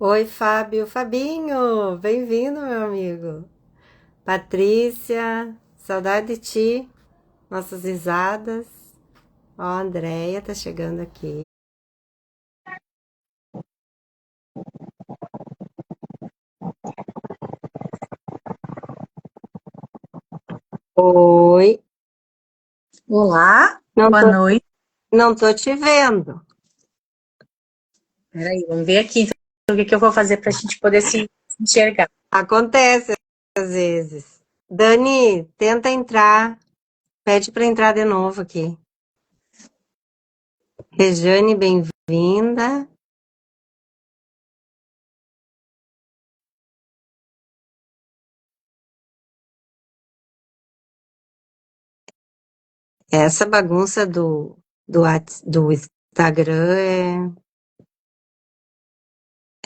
Oi, Fábio, Fabinho, bem-vindo, meu amigo. Patrícia, saudade de ti, nossas risadas. Ó, a Andréia tá chegando aqui. Oi, Olá, não boa tô, noite. não tô te vendo. Peraí, vamos ver aqui então, o que que eu vou fazer para a gente poder se enxergar. Acontece às vezes. Dani, tenta entrar, pede para entrar de novo aqui. Rejane, bem-vinda. Essa bagunça do Instagram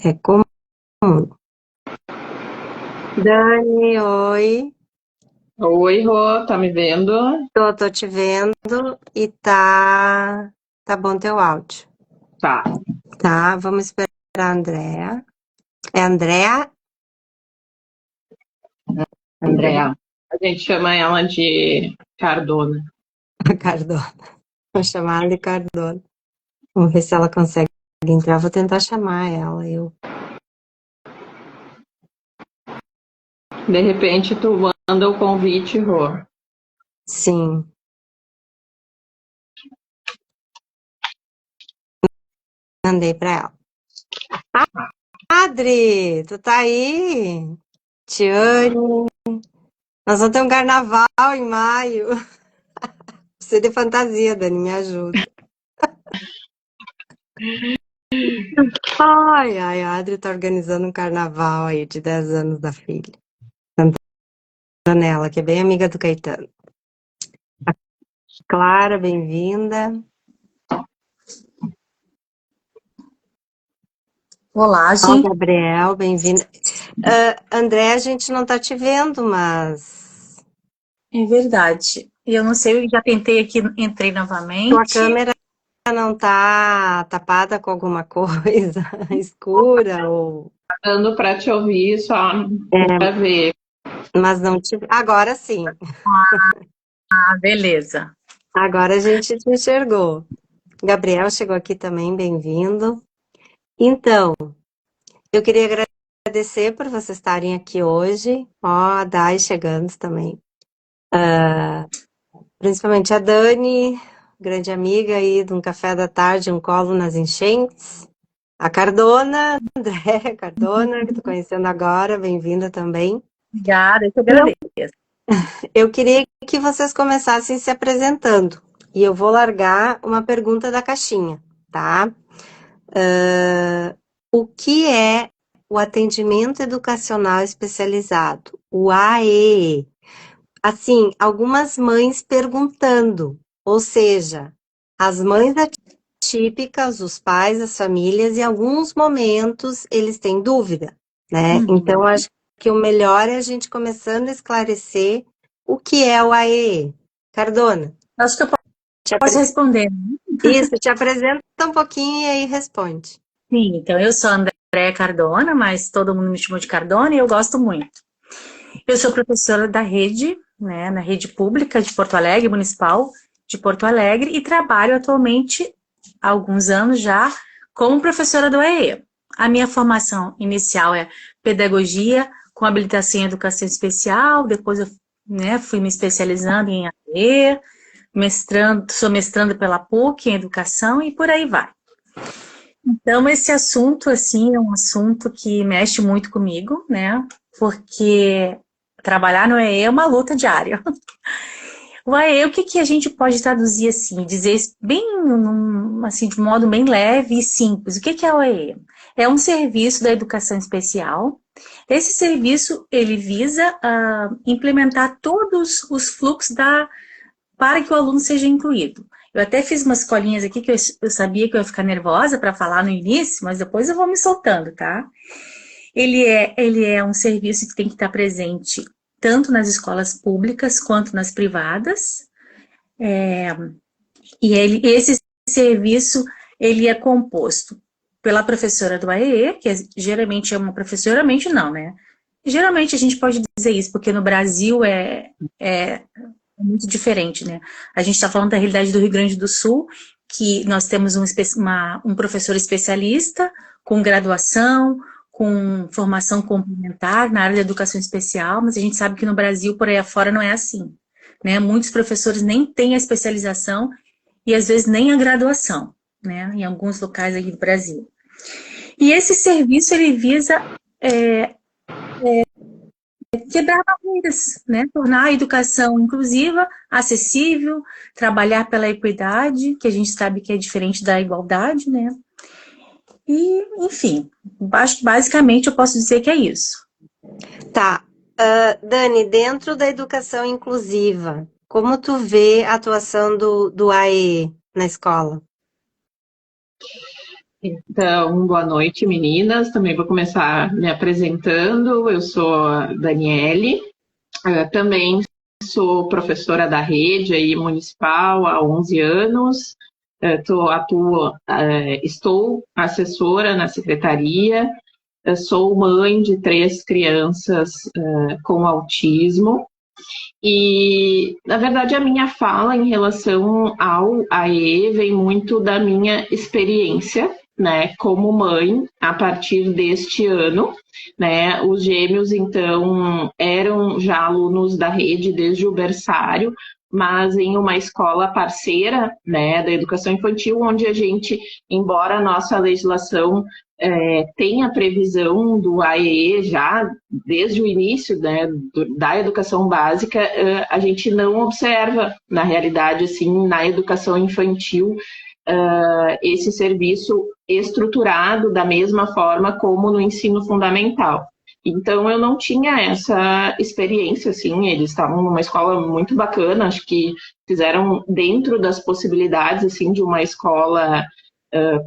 é comum. Dani, oi. Oi, Rô, tá me vendo? Tô te vendo e tá bom teu áudio. Tá, Tá, vamos esperar a Andrea. É a Andrea? Andréa. A gente chama ela de Cardona. Cardona. Vou chamar ela de Cardona. Vamos ver se ela consegue entrar. Vou tentar chamar ela. De repente, tu manda o convite, Rô. Sim, mandei pra ela. Adri, tu tá aí? Tiane, nós vamos ter um carnaval em maio. Precisa de fantasia, Dani, me ajuda. Ai, ai, a Adri tá organizando um carnaval aí de 10 anos da filha. Antonella, que é bem amiga do Caetano. Clara, bem-vinda. Olá, Ó, gente. Gabriel, bem-vinda. André, a gente não tá te vendo, mas É verdade. Eu não sei, eu já tentei aqui, entrei tua novamente. câmera não tá tapada com alguma coisa escura ou... Dando pra te ouvir, só É, pra ver. mas não te... Agora sim. Ah, beleza. Agora a gente te enxergou. Gabriel chegou aqui também, bem-vindo. Então, eu queria agradecer por vocês estarem aqui hoje. Ó, a Dai chegando também. Principalmente a Dani, grande amiga aí de um café da tarde, um colo nas enchentes. A Cardona, André Cardona, que estou conhecendo agora, bem-vinda também. Obrigada, eu que E eu, agradeço. eu queria que vocês começassem se apresentando. E eu vou largar uma pergunta da caixinha, tá? O que é o atendimento educacional especializado? O AEE. Assim, algumas mães perguntando, ou seja, as mães atípicas, os pais, as famílias, em alguns momentos eles têm dúvida, né? Uhum. Então, acho que o melhor é a gente começando a esclarecer o que é o AEE. Cardona, Acho que eu te posso apre... responder. isso, te apresenta um pouquinho e aí responde. Sim, então eu sou a Andréa Cardona, mas todo mundo me chamou de Cardona e eu gosto muito. Eu sou professora da rede, né, na rede pública de Porto Alegre, municipal de Porto Alegre, e trabalho atualmente, há alguns anos já, como professora do EE. A minha formação inicial é pedagogia com habilitação em educação especial, depois eu, né, fui me especializando em AE, sou mestrando pela PUC em educação e por aí vai. Então, esse assunto, assim, é um assunto que mexe muito comigo, né? Porque trabalhar no EE é uma luta diária. O EE, o que que a gente pode traduzir assim, dizer bem, assim, de um modo bem leve e simples. O que que é o EE? É um serviço da educação especial. Esse serviço, ele visa implementar todos os fluxos para que o aluno seja incluído. Eu até fiz umas colinhas aqui que eu sabia que eu ia ficar nervosa para falar no início, mas depois eu vou me soltando, tá? Ele é um serviço que tem que estar presente tanto nas escolas públicas quanto nas privadas. Esse serviço ele é composto. pela professora do AEE, que geralmente é uma professora, geralmente não, né? Geralmente a gente pode dizer isso, porque no Brasil é muito diferente, né? A gente está falando da realidade do Rio Grande do Sul, que nós temos um professor especialista com graduação, com formação complementar na área da educação especial, mas a gente sabe que no Brasil, por aí afora, não é assim, né? Muitos professores nem têm a especialização e às vezes nem a graduação, né? Em alguns locais aqui do Brasil. E esse serviço, ele visa quebrar barreiras, né? Tornar a educação inclusiva, acessível, trabalhar pela equidade, que a gente sabe que é diferente da igualdade, né? E, enfim, acho que basicamente eu posso dizer que é isso. Tá. Dani, dentro da educação inclusiva, como tu vê a atuação do AE na escola? Então, boa noite, meninas. Também vou começar me apresentando. Eu sou a Daniele, também sou professora da rede aí municipal há 11 anos. Estou assessora na secretaria. Sou mãe de 3 crianças com autismo. E, na verdade, a minha fala em relação ao AE vem muito da minha experiência, né, como mãe, a partir deste ano, né, os gêmeos, então, eram já alunos da rede desde o berçário, mas em uma escola parceira, né, da educação infantil, onde a gente, embora a nossa legislação tem a previsão do AEE já desde o início, né, da educação básica, a gente não observa, na realidade, assim, na educação infantil, esse serviço estruturado da mesma forma como no ensino fundamental. Então, eu não tinha essa experiência, assim, eles estavam numa escola muito bacana, acho que fizeram dentro das possibilidades, assim, de uma escola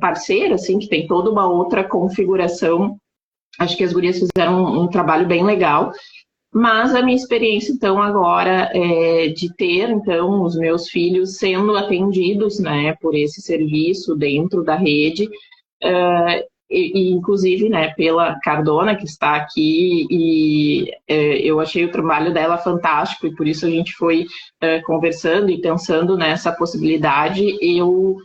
parceira, assim, que tem toda uma outra configuração. Acho que as gurias fizeram um trabalho bem legal. Mas a minha experiência, então, agora é de ter, então, os meus filhos sendo atendidos, né, por esse serviço dentro da rede, inclusive, né, pela Cardona, que está aqui, e eu achei o trabalho dela fantástico, e por isso a gente foi conversando e pensando nessa possibilidade. Eu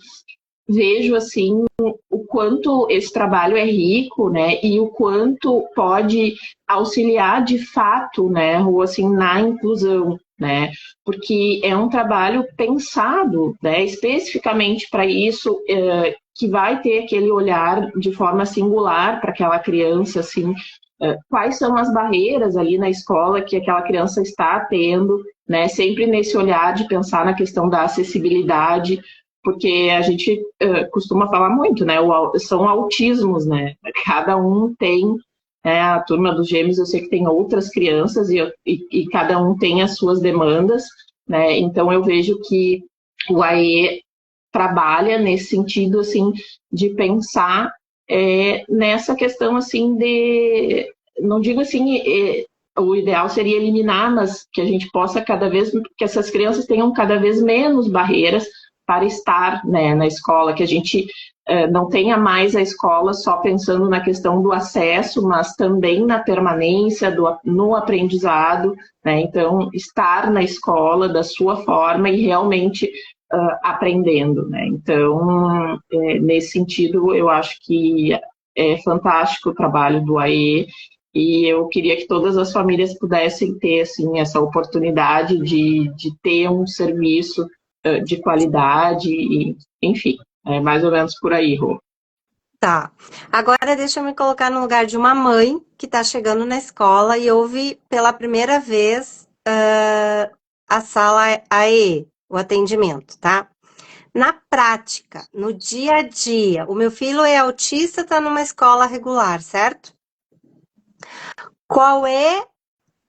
vejo, assim, o quanto esse trabalho é rico, né, e o quanto pode auxiliar de fato, né, ou assim, na inclusão, né, porque é um trabalho pensado, né, especificamente para isso, que vai ter aquele olhar de forma singular para aquela criança, assim, quais são as barreiras ali na escola que aquela criança está tendo, né, sempre nesse olhar de pensar na questão da acessibilidade, porque a gente costuma falar muito, né? São autismos, né? Cada um tem, né, a turma dos gêmeos, eu sei que tem outras crianças e cada um tem as suas demandas, né? Então eu vejo que o AE trabalha nesse sentido, assim, de pensar nessa questão, assim, de, não digo assim, o ideal seria eliminar, mas que a gente possa cada vez, que essas crianças tenham cada vez menos barreiras para estar, né, na escola, que a gente não tenha mais a escola só pensando na questão do acesso, mas também na permanência, no aprendizado, né? Então, estar na escola da sua forma e realmente aprendendo, né? Então, nesse sentido, eu acho que é fantástico o trabalho do AE, e eu queria que todas as famílias pudessem ter, assim, essa oportunidade de ter um serviço de qualidade, e, enfim, é mais ou menos por aí, Rô. Tá. Agora deixa eu me colocar no lugar de uma mãe que está chegando na escola e ouve pela primeira vez a sala AE, o atendimento, tá? Na prática, no dia a dia, o meu filho é autista, está numa escola regular, certo? Qual é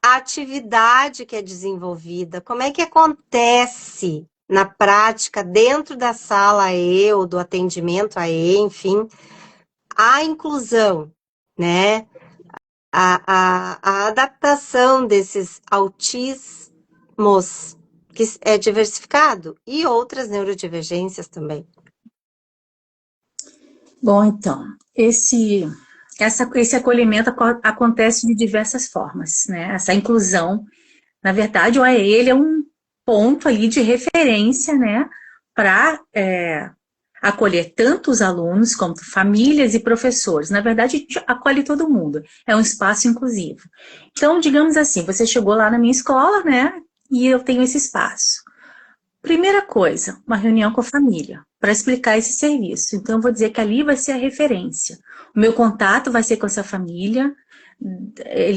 a atividade que é desenvolvida? Como é que acontece na prática, dentro da sala AE ou do atendimento AE, enfim, a inclusão, né? A adaptação desses autismos, que é diversificado, e outras neurodivergências também. Bom, então, esse acolhimento acontece de diversas formas, né? Essa inclusão, na verdade, o AE, ele é um ponto ali de referência, né, para acolher tanto os alunos quanto famílias e professores. Na verdade, a gente acolhe todo mundo, é um espaço inclusivo. Então, digamos assim, você chegou lá na minha escola, né, e eu tenho esse espaço. Primeira coisa, uma reunião com a família, para explicar esse serviço. Então, eu vou dizer que ali vai ser a referência. O meu contato vai ser com essa família,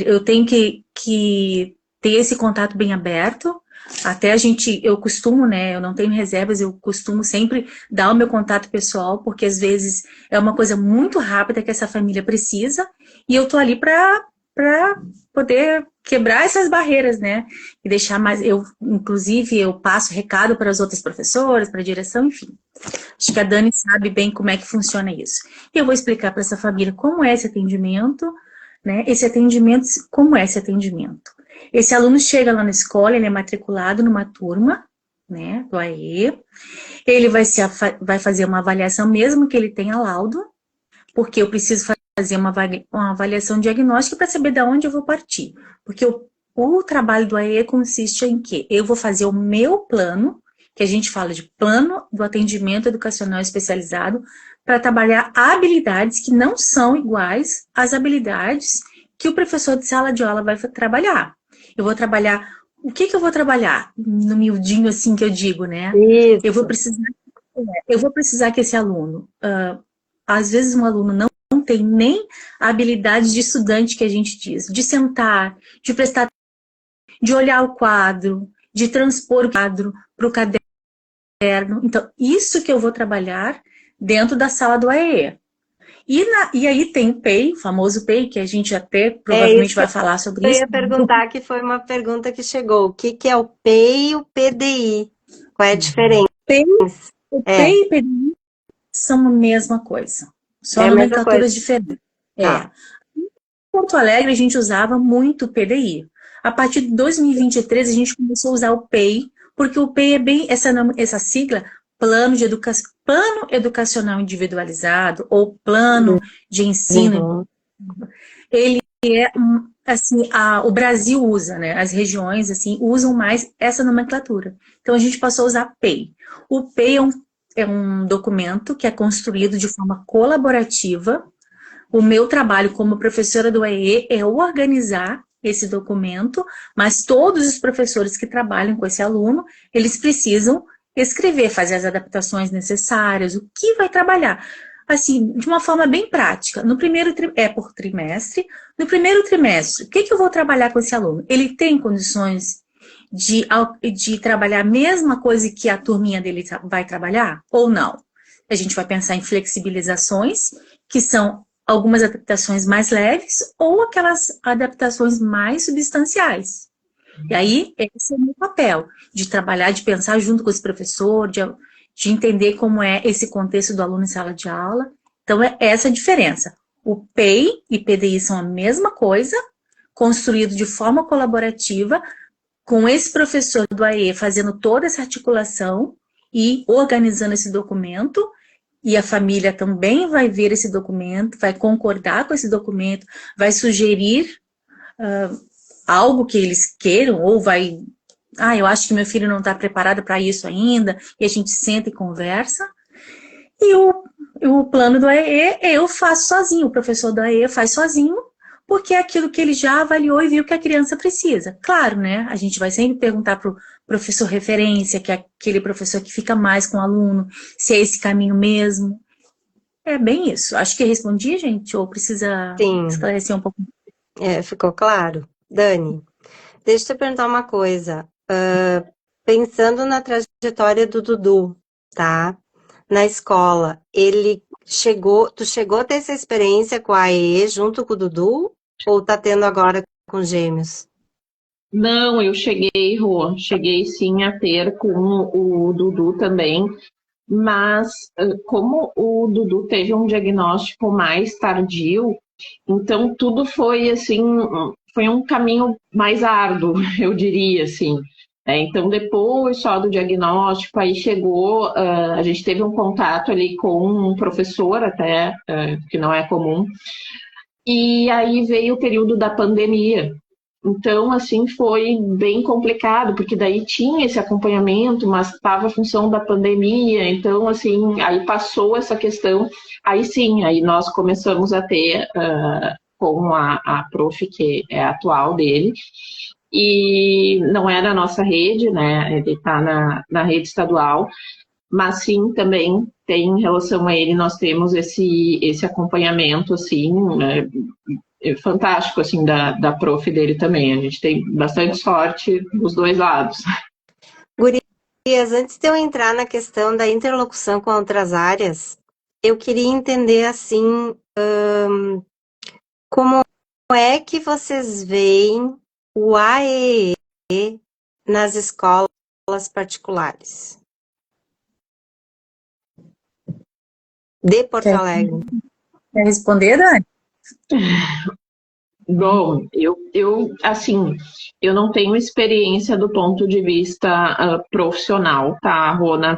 eu tenho que ter esse contato bem aberto. Até eu costumo, né, eu não tenho reservas, eu costumo sempre dar o meu contato pessoal, porque às vezes é uma coisa muito rápida que essa família precisa, e eu tô ali para poder quebrar essas barreiras, né, e deixar mais, inclusive, eu passo recado para as outras professoras, para a direção, enfim. Acho que a Dani sabe bem como é que funciona isso. E eu vou explicar para essa família como é esse atendimento, né, como é esse atendimento. Esse aluno chega lá na escola, ele é matriculado numa turma, né, do AE, ele vai fazer uma avaliação, mesmo que ele tenha laudo, porque eu preciso fazer uma avaliação diagnóstica para saber de onde eu vou partir. Porque o trabalho do AE consiste em que eu vou fazer o meu plano, que a gente fala de plano do atendimento educacional especializado, para trabalhar habilidades que não são iguais às habilidades que o professor de sala de aula vai trabalhar. Eu vou trabalhar... O que eu vou trabalhar? No miudinho, assim, que eu digo, né? Isso. Eu vou precisar que esse aluno... às vezes um aluno não tem nem a habilidade de estudante que a gente diz, de sentar, de prestar, de olhar o quadro, de transpor o quadro para o caderno. Então, isso que eu vou trabalhar dentro da sala do AEE. E aí tem o PEI, o famoso PEI, que a gente até provavelmente vai falar sobre isso. Eu ia perguntar, que foi uma pergunta que chegou. O que é o PEI e o PDI? Qual é a diferença? O PEI e o PDI são a mesma coisa. Só nomenclaturas diferentes. Tá. Em Porto Alegre, a gente usava muito o PDI. A partir de 2023, a gente começou a usar o PEI, porque o PEI é bem essa sigla, Plano Educacional Individualizado, ou Plano de Ensino. Ele é, assim, o Brasil usa, né? As regiões, assim, usam mais essa nomenclatura. Então, a gente passou a usar PEI. O PEI é um documento que é construído de forma colaborativa. O meu trabalho como professora do AE é organizar esse documento, mas todos os professores que trabalham com esse aluno, eles precisam escrever, fazer as adaptações necessárias, o que vai trabalhar. Assim, de uma forma bem prática. No primeiro por trimestre. No primeiro trimestre, o que eu vou trabalhar com esse aluno? Ele tem condições de trabalhar a mesma coisa que a turminha dele vai trabalhar? Ou não? A gente vai pensar em flexibilizações, que são algumas adaptações mais leves, ou aquelas adaptações mais substanciais. E aí, esse é o meu papel, de trabalhar, de pensar junto com esse professor, de entender como é esse contexto do aluno em sala de aula. Então, é essa a diferença. O PEI e PDI são a mesma coisa, construído de forma colaborativa, com esse professor do AE fazendo toda essa articulação e organizando esse documento, e a família também vai ver esse documento, vai concordar com esse documento, vai sugerir algo que eles queiram, ou vai... eu acho que meu filho não está preparado para isso ainda, e a gente senta e conversa. E o plano do AE eu faço sozinho, o professor do AE faz sozinho, porque é aquilo que ele já avaliou e viu que a criança precisa. Claro, né? A gente vai sempre perguntar para o professor referência, que é aquele professor que fica mais com o aluno, se é esse caminho mesmo. É bem isso. Acho que respondi, gente, ou precisa esclarecer um pouco? Ficou claro. Dani, deixa eu te perguntar uma coisa. Pensando na trajetória do Dudu, tá? Na escola, tu chegou a ter essa experiência com a AE junto com o Dudu? Ou tá tendo agora com gêmeos? Não, eu cheguei, Rô, cheguei sim a ter com o Dudu também, mas como o Dudu teve um diagnóstico mais tardio, então tudo foi assim, foi um caminho mais árduo, eu diria assim, Então, depois só do diagnóstico, aí chegou, a gente teve um contato ali com um professor até, que não é comum, e aí veio o período da pandemia. Então, assim, foi bem complicado, porque daí tinha esse acompanhamento, mas estava a função da pandemia, então, assim, aí passou essa questão, aí sim, aí nós começamos a ter com a prof, que é a atual dele, e não é da nossa rede, né, ele está na rede estadual, mas sim, também tem em relação a ele, nós temos esse acompanhamento, assim, né, fantástico, assim, da prof dele também. A gente tem bastante sorte dos dois lados. Gurias, antes de eu entrar na questão da interlocução com outras áreas, eu queria entender, assim, como é que vocês veem o AEE nas escolas particulares de Porto Alegre? Quer responder, Dani? Bom, assim, eu não tenho experiência do ponto de vista profissional, tá? Vou na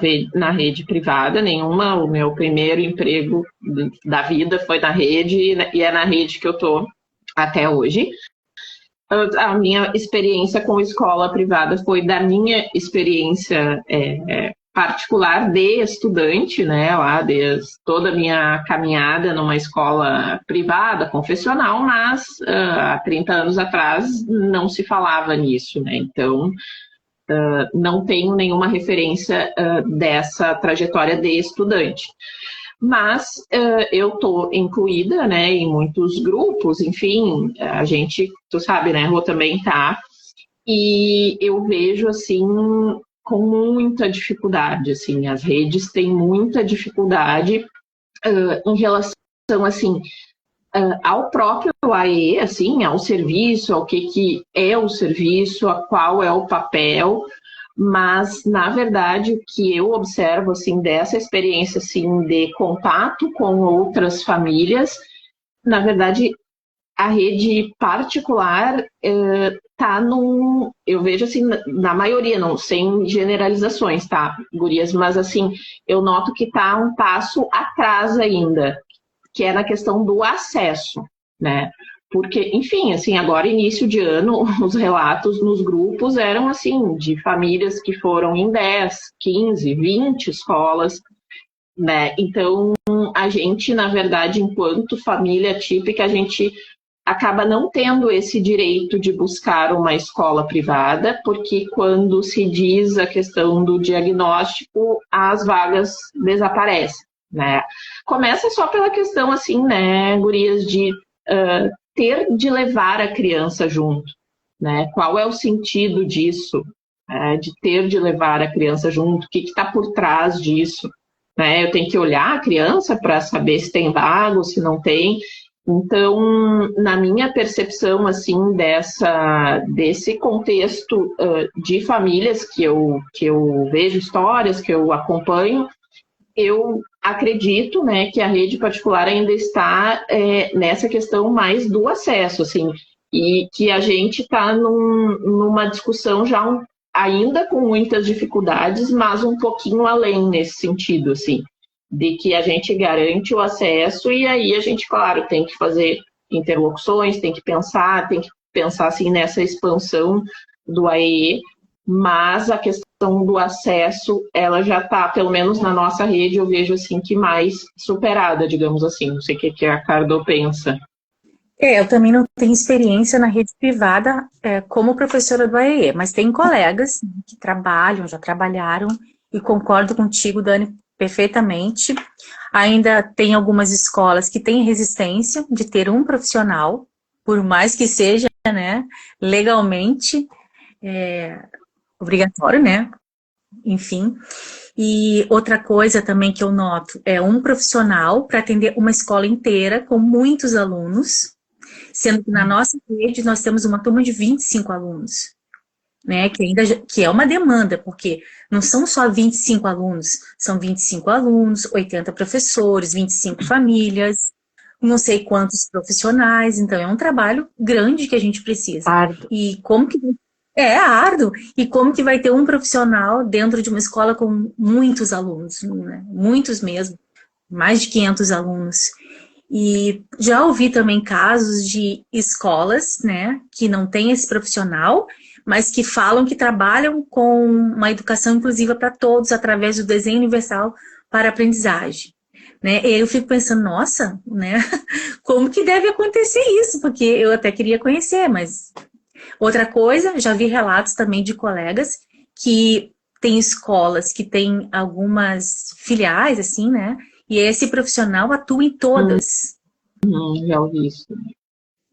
rede privada, nenhuma. O meu primeiro emprego da vida foi na rede, e é na rede que eu tô até hoje. A minha experiência com escola privada foi da minha experiência particular de estudante, né, lá desde toda a minha caminhada numa escola privada, confessional, mas há 30 anos atrás não se falava nisso, né, então não tenho nenhuma referência dessa trajetória de estudante. Mas eu estou incluída, né, em muitos grupos, enfim, a gente, tu sabe, né, Rô também tá, e eu vejo, assim, com muita dificuldade, assim, as redes têm muita dificuldade em relação, assim, ao próprio AE, assim, ao serviço, ao que é o serviço, a qual é o papel, mas, na verdade, o que eu observo, assim, dessa experiência, assim, de contato com outras famílias, na verdade, a rede particular está eu vejo assim, na maioria, não, sem generalizações, tá, gurias, mas assim, eu noto que está um passo atrás ainda, que é na questão do acesso, né? Porque, enfim, assim, agora início de ano, os relatos nos grupos eram assim, de famílias que foram em 10, 15, 20 escolas, né? Então, a gente, na verdade, enquanto família típica, a gente acaba não tendo esse direito de buscar uma escola privada, porque quando se diz a questão do diagnóstico, as vagas desaparecem, né? Começa só pela questão, assim, né, gurias, de ter de levar a criança junto, né? Qual é o sentido disso, de ter de levar a criança junto? O que está por trás disso? Né? Eu tenho que olhar a criança para saber se tem vaga ou se não tem. Então, na minha percepção, assim, desse contexto de famílias que eu vejo histórias, que eu acompanho, eu acredito, né, que a rede particular ainda está nessa questão mais do acesso, assim, e que a gente está numa discussão já ainda com muitas dificuldades, mas um pouquinho além nesse sentido, assim, de que a gente garante o acesso e aí a gente, claro, tem que fazer interlocuções, tem que pensar assim nessa expansão do AEE, mas a questão do acesso, ela já está, pelo menos na nossa rede, eu vejo assim que mais superada, digamos assim. Não sei o que a Cardo pensa. Eu também não tenho experiência na rede privada como professora do AEE, mas tem colegas que trabalham, já trabalharam, e concordo contigo, Dani, perfeitamente. Ainda tem algumas escolas que têm resistência de ter um profissional, por mais que seja, né, legalmente obrigatório, né? Enfim. E outra coisa também que eu noto é um profissional para atender uma escola inteira com muitos alunos, sendo que na nossa rede nós temos uma turma de 25 alunos, né? Que é uma demanda, porque não são só 25 alunos, são 25 alunos, 80 professores, 25 famílias, não sei quantos profissionais, então é um trabalho grande que a gente precisa. Claro. E como que É árduo. E como que vai ter um profissional dentro de uma escola com muitos alunos, né? Muitos mesmo, mais de 500 alunos. E já ouvi também casos de escolas, né, que não têm esse profissional, mas que falam que trabalham com uma educação inclusiva para todos através do desenho universal para a aprendizagem. Né? E aí eu fico pensando, nossa, né, como que deve acontecer isso? Porque eu até queria conhecer, mas outra coisa, já vi relatos também de colegas que tem escolas que têm algumas filiais, assim, né? E esse profissional atua em todas. Já ouvi isso.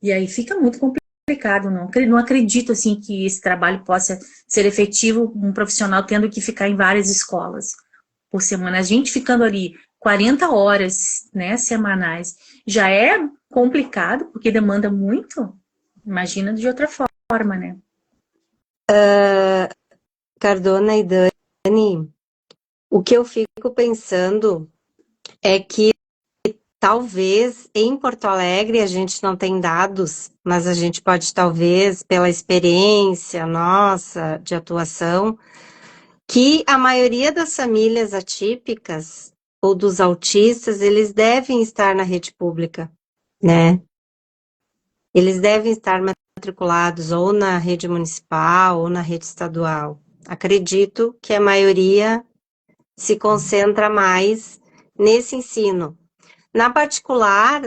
E aí fica muito complicado, não acredito, assim, que esse trabalho possa ser efetivo, um profissional tendo que ficar em várias escolas por semana. A gente ficando ali 40 horas, né, semanais, já é complicado, porque demanda muito. Imagina de outra forma, né? Cardona e Dani, o que eu fico pensando é que talvez em Porto Alegre a gente não tem dados, mas a gente pode talvez, pela experiência nossa de atuação, que a maioria das famílias atípicas ou dos autistas, eles devem estar na rede pública, né? Eles devem estar matriculados ou na rede municipal ou na rede estadual. Acredito que a maioria se concentra mais nesse ensino. Na particular,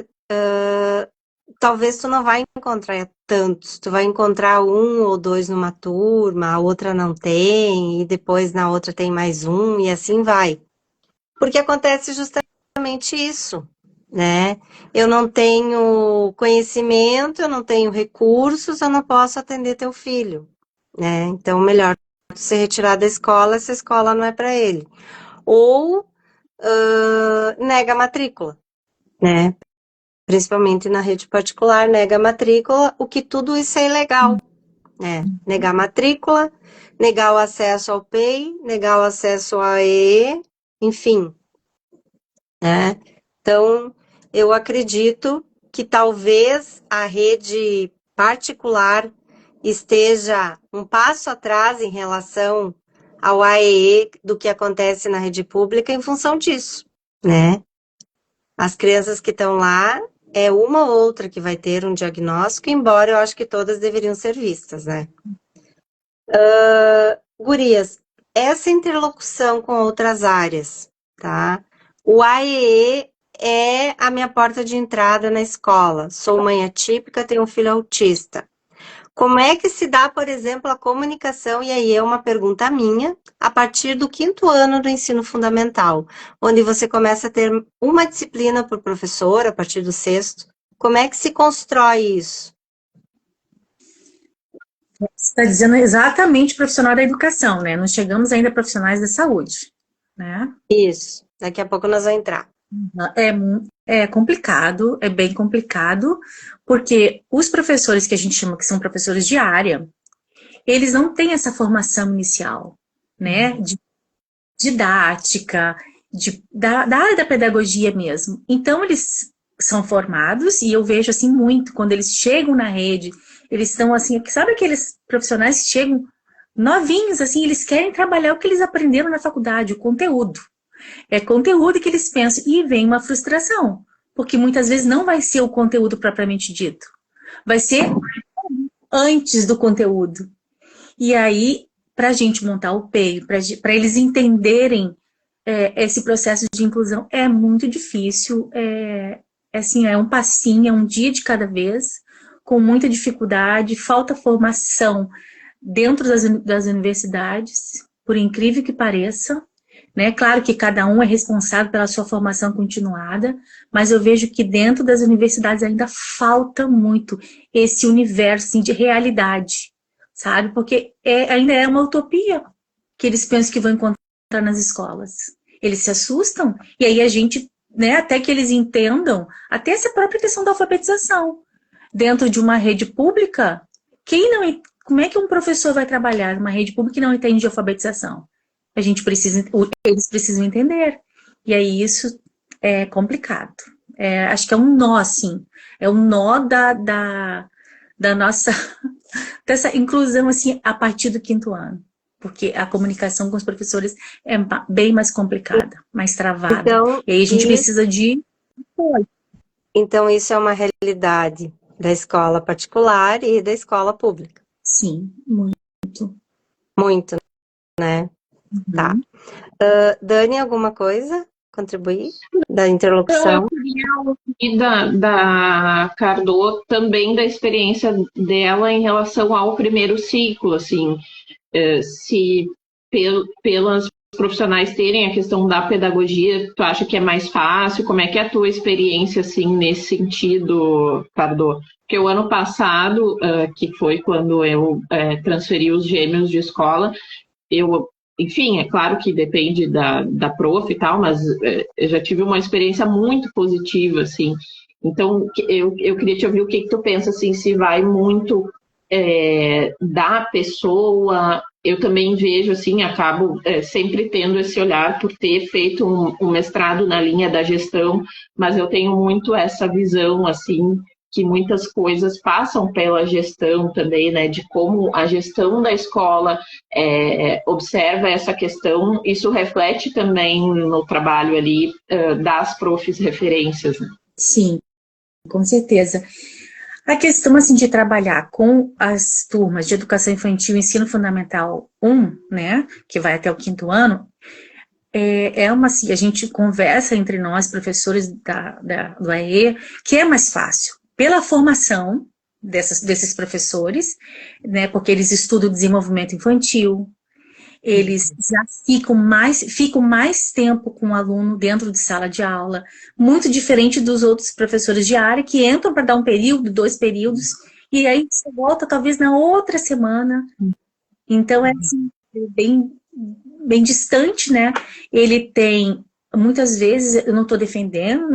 talvez tu não vai encontrar tantos, tu vai encontrar um ou dois numa turma, a outra não tem, e depois na outra tem mais um, e assim vai. Porque acontece justamente isso, né? Eu não tenho conhecimento, eu não tenho recursos, eu não posso atender teu filho, né? Então, melhor tu se retirar da escola, essa escola não é para ele. Ou nega a matrícula, né? Principalmente na rede particular, nega a matrícula, o que tudo isso é ilegal, né? Negar a matrícula, negar o acesso ao PEI, negar o acesso ao AE, enfim, né? Então, eu acredito que talvez a rede particular esteja um passo atrás em relação ao AEE do que acontece na rede pública em função disso, né? As crianças que estão lá, é uma ou outra que vai ter um diagnóstico, embora eu acho que todas deveriam ser vistas, né? Gurias, essa interlocução com outras áreas, tá? O AEE é a minha porta de entrada na escola. Sou mãe atípica, tenho um filho autista. Como é que se dá, por exemplo, a comunicação, e aí é uma pergunta minha, a partir do 5º ano do ensino fundamental, onde você começa a ter uma disciplina por professor, a partir do 6º. Como é que se constrói isso? Você está dizendo exatamente profissional da educação, né? Não chegamos ainda a profissionais da saúde, né? Isso, daqui a pouco nós vamos entrar. É complicado, é bem complicado, porque os professores que a gente chama que são professores de área, eles não têm essa formação inicial, né? De didática, da área da pedagogia mesmo. Então, eles são formados, e eu vejo assim muito, quando eles chegam na rede, eles estão assim, sabe aqueles profissionais que chegam novinhos, assim, eles querem trabalhar o que eles aprenderam na faculdade, o conteúdo. É conteúdo que eles pensam, e vem uma frustração, porque muitas vezes não vai ser o conteúdo propriamente dito, vai ser antes do conteúdo. E aí, para a gente montar o PEI, para eles entenderem esse processo de inclusão, é muito difícil, assim, é um passinho, é um dia de cada vez, com muita dificuldade, falta formação dentro das universidades, por incrível que pareça, né? Claro que cada um é responsável pela sua formação continuada, mas eu vejo que dentro das universidades ainda falta muito esse universo assim, de realidade, sabe? Porque ainda é uma utopia que eles pensam que vão encontrar nas escolas. Eles se assustam, e aí a gente, né, até que eles entendam, até essa própria questão da alfabetização. Dentro de uma rede pública, como é que um professor vai trabalhar numa rede pública que não entende de alfabetização? Eles precisam entender. E aí isso é complicado. Acho que é um nó, assim. É um nó da nossa, dessa inclusão, assim, a partir do 5º ano. Porque a comunicação com os professores é bem mais complicada, mais travada. Então, E aí a gente precisa de apoio. então isso é uma realidade da escola particular e da escola pública. Sim, muito. Muito, né? Tá. Uhum. Dani, alguma coisa? Contribuir? Da Então, interlocução? eu queria ouvir da Cardô também da experiência dela em relação ao primeiro ciclo, assim, se pelas profissionais terem a questão da pedagogia, tu acha que é mais fácil? Como é que é a tua experiência, assim, nesse sentido, Cardô? Porque o ano passado, que foi quando eu transferi os gêmeos de escola, enfim, é claro que depende da prof e tal, mas eu já tive uma experiência muito positiva, assim. Então, eu queria te ouvir o que tu pensa, assim, se vai muito da pessoa. Eu também vejo, assim, acabo sempre tendo esse olhar por ter feito um mestrado na linha da gestão, mas eu tenho muito essa visão, assim, que muitas coisas passam pela gestão também, né, de como a gestão da escola observa essa questão, isso reflete também no trabalho ali das profs referências. Né? Sim, com certeza. A questão, assim, de trabalhar com as turmas de educação infantil e ensino fundamental 1, né, que vai até o 5º ano, assim, a gente conversa entre nós, professores do AE, que é mais fácil, pela formação desses professores, né, porque eles estudam desenvolvimento infantil, eles já ficam mais tempo com o aluno dentro de sala de aula, muito diferente dos outros professores de área que entram para dar um período, 2 períodos, e aí você volta talvez na outra semana. Então é assim, bem distante, né? Ele tem, muitas vezes, eu não estou defendendo,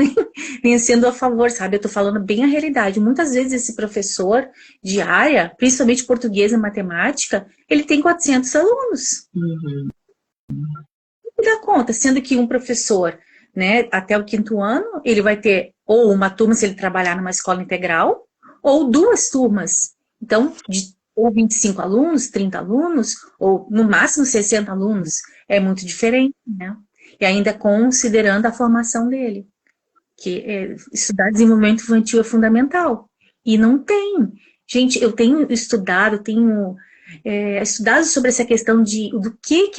nem sendo a favor, sabe? Eu estou falando bem a realidade. Muitas vezes esse professor de área, principalmente português e matemática, ele tem 400 alunos. Uhum. Não dá conta, sendo que um professor, né, até o 5º ano, ele vai ter ou uma turma se ele trabalhar numa escola integral, ou 2 turmas. Então, ou 25 alunos, 30 alunos, ou no máximo 60 alunos. É muito diferente, né? E ainda considerando a formação dele. Que estudar desenvolvimento infantil é fundamental. E não tem. Gente, eu tenho estudado, estudado sobre essa questão do que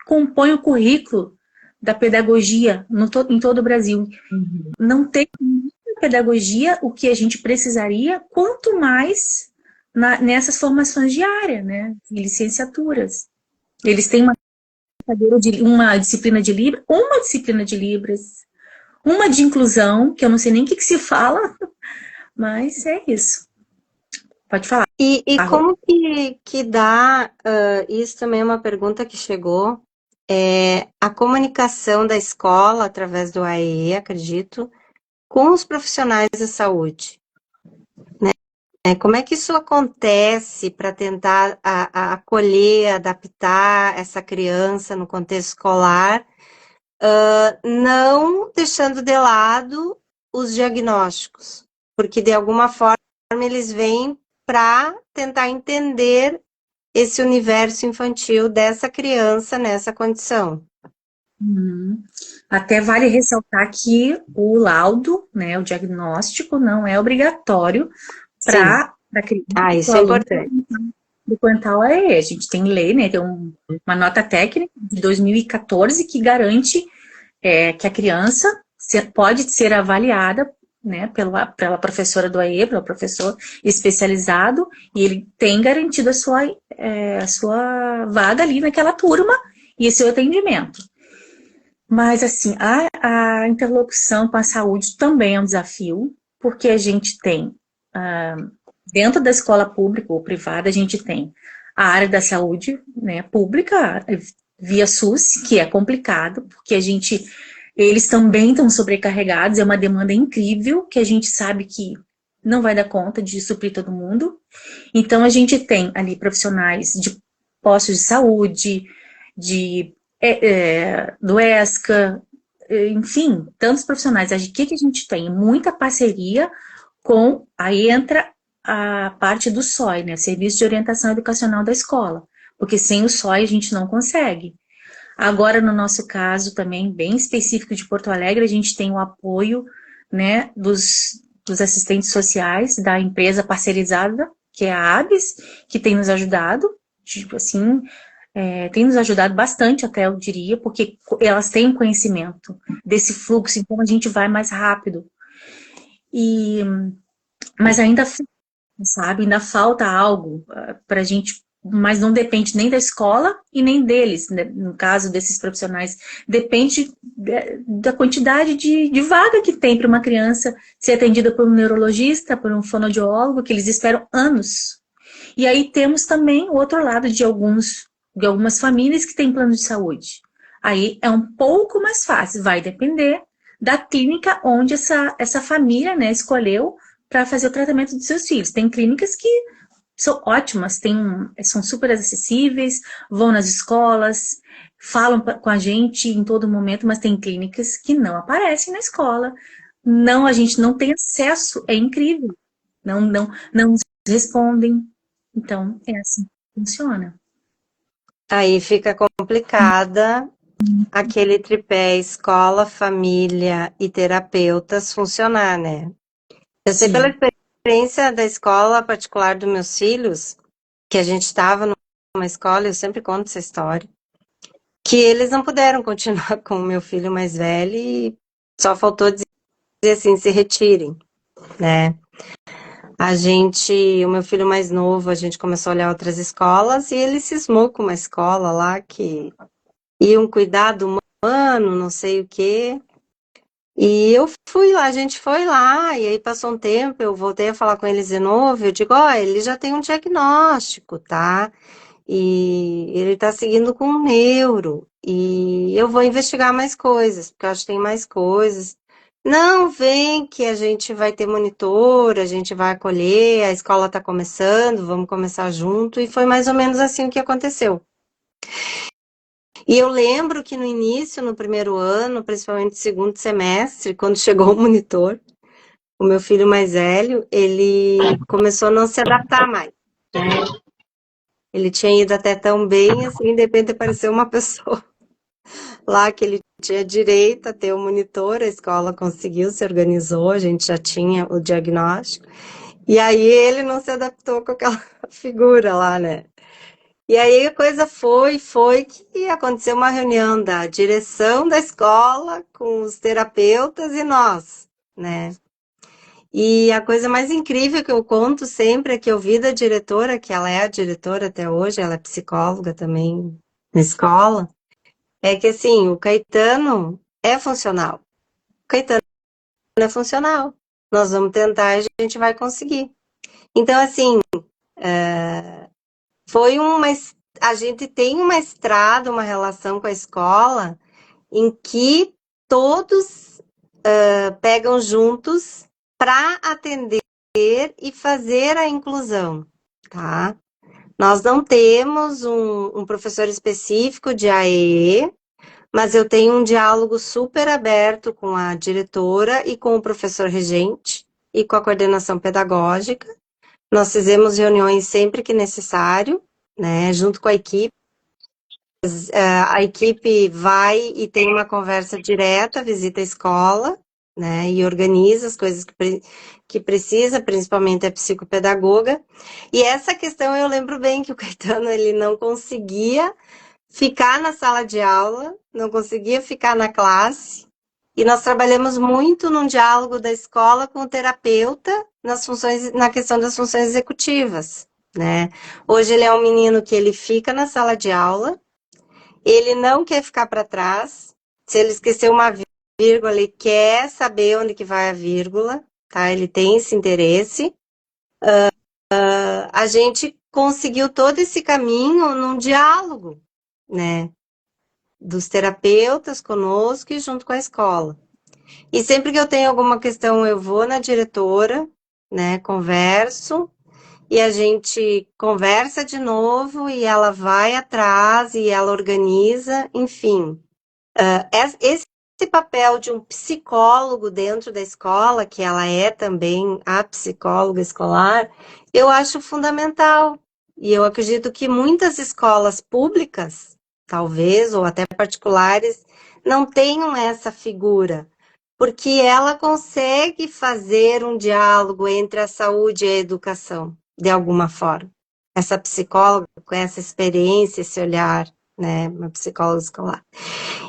compõe o currículo da pedagogia em todo o Brasil. Uhum. Não tem pedagogia o que a gente precisaria, quanto mais nessas formações de área, né, de licenciaturas. Eles têm uma disciplina de Libras, uma disciplina de Libras, uma de inclusão, que eu não sei nem o que se fala, mas é isso. Pode falar. E como que dá, isso também é uma pergunta que chegou, a comunicação da escola, através do AE, acredito, com os profissionais da saúde, né? Como é que isso acontece para tentar acolher, adaptar essa criança no contexto escolar, não deixando de lado os diagnósticos, porque de alguma forma eles vêm para tentar entender esse universo infantil dessa criança nessa condição. Até vale ressaltar que o laudo, né, o diagnóstico, não é obrigatório para a criança. Isso é importante. Frequentar o AE. A gente tem lei, né, tem uma nota técnica de 2014 que garante que a criança pode ser avaliada, né, pela professora do AE, pelo professor especializado, e ele tem garantido a sua vaga ali naquela turma e esse atendimento. Mas, assim, a interlocução com a saúde também é um desafio, porque a gente tem, dentro da escola pública ou privada, a gente tem a área da saúde, né, pública, via SUS, que é complicado, porque eles também estão sobrecarregados, é uma demanda incrível, que a gente sabe que não vai dar conta de suprir todo mundo. Então, a gente tem ali profissionais de postos de saúde, do ESCA, enfim, tantos profissionais. O que a gente tem? Muita parceria aí entra a parte do SOI, né? Serviço de Orientação Educacional da escola, porque sem o SOI a gente não consegue. Agora, no nosso caso também, bem específico de Porto Alegre, a gente tem o apoio, né, dos assistentes sociais da empresa parceirizada, que é a ABS, que tem nos ajudado, tipo assim, tem nos ajudado bastante até, eu diria, porque elas têm conhecimento desse fluxo, então a gente vai mais rápido. Mas ainda, sabe, ainda falta algo para a gente, mas não depende nem da escola e nem deles, né? No caso desses profissionais, depende da quantidade de vaga que tem para uma criança ser atendida por um neurologista, por um fonoaudiólogo, que eles esperam anos. E aí temos também o outro lado de algumas famílias que têm plano de saúde. Aí é um pouco mais fácil, vai depender da clínica onde essa família, né, escolheu para fazer o tratamento dos seus filhos. Tem clínicas que são ótimas, são super acessíveis, vão nas escolas, falam com a gente em todo momento, mas tem clínicas que não aparecem na escola. Não, a gente não tem acesso, é incrível. Não nos respondem. Então, é assim que funciona. Aí fica complicada aquele tripé escola, família e terapeutas funcionar, né? Eu sei pela experiência da escola particular dos meus filhos, que a gente estava numa escola, eu sempre conto essa história, que eles não puderam continuar com o meu filho mais velho e só faltou dizer assim, se retirem, né? O meu filho mais novo, a gente começou a olhar outras escolas e ele cismou com uma escola lá que iam cuidar do humano, não sei o quê. E eu fui lá, a gente foi lá, e aí passou um tempo, eu voltei a falar com eles de novo, eu digo, ó, ele já tem um diagnóstico, tá? E ele tá seguindo com um neuro, e eu vou investigar mais coisas, porque eu acho que tem mais coisas. Não, vem que a gente vai ter monitor, a gente vai acolher, a escola tá começando, vamos começar junto, e foi mais ou menos assim o que aconteceu. E eu lembro que no início, no primeiro ano, principalmente no segundo semestre, quando chegou o monitor, o meu filho mais velho, ele começou a não se adaptar mais, né? Ele tinha ido até tão bem, assim, de repente apareceu uma pessoa lá que ele tinha direito a ter o monitor, a escola conseguiu, se organizou, a gente já tinha o diagnóstico, e aí ele não se adaptou com aquela figura lá, né? E aí a coisa foi que aconteceu uma reunião da direção da escola com os terapeutas e nós, né? E a coisa mais incrível que eu conto sempre é que eu vi da diretora, que ela é a diretora até hoje, ela é psicóloga também na escola, é que assim, o Caetano é funcional. O Caetano é funcional. Nós vamos tentar e a gente vai conseguir. Então, assim, a gente tem uma estrada, uma relação com a escola em que todos pegam juntos para atender e fazer a inclusão, tá? Nós não temos um professor específico de AEE, mas eu tenho um diálogo super aberto com a diretora e com o professor regente e com a coordenação pedagógica. Nós fizemos reuniões sempre que necessário, né, junto com a equipe. A equipe vai e tem uma conversa direta, visita a escola, né, e organiza as coisas que precisa, principalmente a psicopedagoga. E essa questão eu lembro bem que o Caetano ele não conseguia ficar na sala de aula, não conseguia ficar na classe. E nós trabalhamos muito num diálogo da escola com o terapeuta na questão das funções executivas, né? Hoje ele é um menino que ele fica na sala de aula, ele não quer ficar para trás. Se ele esquecer uma vírgula, ele quer saber onde que vai a vírgula, tá? Ele tem esse interesse. A gente conseguiu todo esse caminho num diálogo, né? Dos terapeutas conosco e junto com a escola. E sempre que eu tenho alguma questão, eu vou na diretora, né? Converso. E a gente conversa de novo e ela vai atrás e ela organiza, enfim. Esse esse papel de um psicólogo dentro da escola, que ela é também a psicóloga escolar, eu acho fundamental. E eu acredito que muitas escolas públicas, talvez, ou até particulares, não tenham essa figura, porque ela consegue fazer um diálogo entre a saúde e a educação, de alguma forma. Essa psicóloga com essa experiência, esse olhar, né, uma psicóloga escolar.